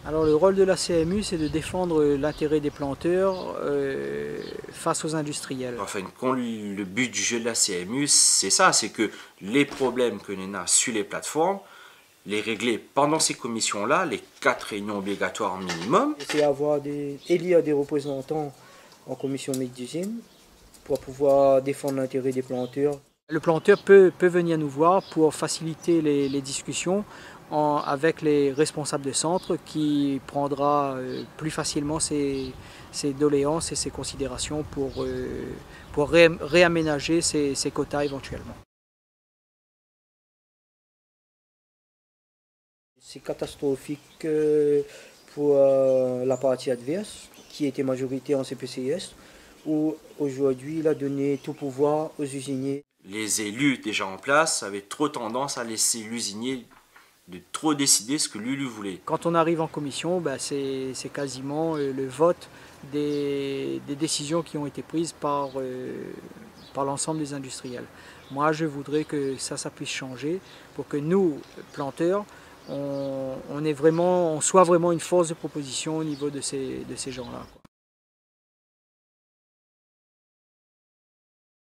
Alors le rôle de la CMU, c'est de défendre l'intérêt des planteurs face aux industriels. Enfin, le but du jeu de la CMU, c'est ça, c'est que les problèmes que l'on a sur les plateformes, les régler pendant ces commissions-là, les 4 réunions obligatoires minimum. C'est élire des représentants en commission mixte d'usine pour pouvoir défendre l'intérêt des planteurs. Le planteur peut venir nous voir pour faciliter les discussions avec les responsables de centre qui prendra plus facilement ses doléances et ses considérations pour réaménager ses quotas éventuellement. C'est catastrophique pour la partie adverse qui était majoritaire en CPCS où aujourd'hui il a donné tout pouvoir aux usiniers. Les élus déjà en place avaient trop tendance à laisser l'usinier de trop décider ce que lui voulait. Quand on arrive en commission, c'est quasiment le vote des décisions qui ont été prises par l'ensemble des industriels. Moi, je voudrais que ça puisse changer pour que nous, planteurs, on soit vraiment une force de proposition au niveau de ces gens-là.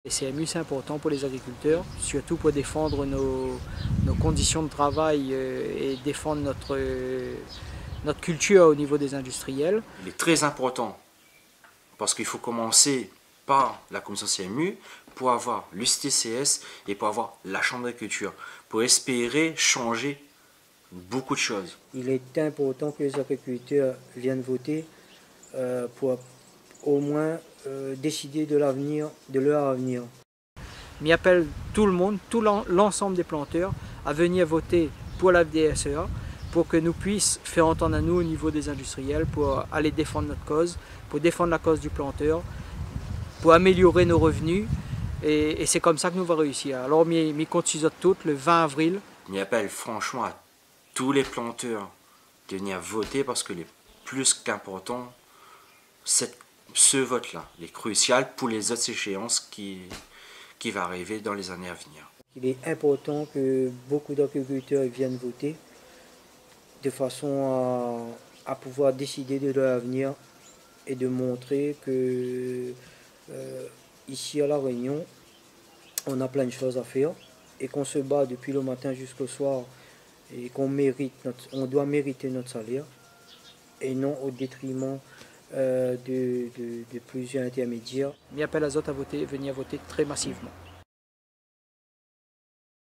Les CMU, c'est important pour les agriculteurs, surtout pour défendre nos conditions de travail et défendre notre culture au niveau des industriels. Il est très important parce qu'il faut commencer par la commission CMU pour avoir l'USTCS et pour avoir la Chambre d'agriculture, pour espérer changer beaucoup de choses. Il est important que les agriculteurs viennent voter pour au moins décider de leur avenir. Mais appelle tout le monde, l'ensemble des planteurs à venir voter pour la FDSEA pour que nous puissions faire entendre à nous au niveau des industriels pour aller défendre notre cause, pour défendre la cause du planteur, pour améliorer nos revenus et c'est comme ça que nous allons réussir. Alors, je compte sur toutes le 20 avril. Je appelle franchement à tous les planteurs de venir voter parce que le plus qu'important, ce vote-là est crucial pour les autres échéances qui va arriver dans les années à venir. Il est important que beaucoup d'agriculteurs viennent voter de façon à pouvoir décider de leur avenir et de montrer que ici à La Réunion, on a plein de choses à faire et qu'on se bat depuis le matin jusqu'au soir et on doit mériter notre salaire et non au détriment de plusieurs intermédiaires. Mais appelle à autres à venir voter très massivement.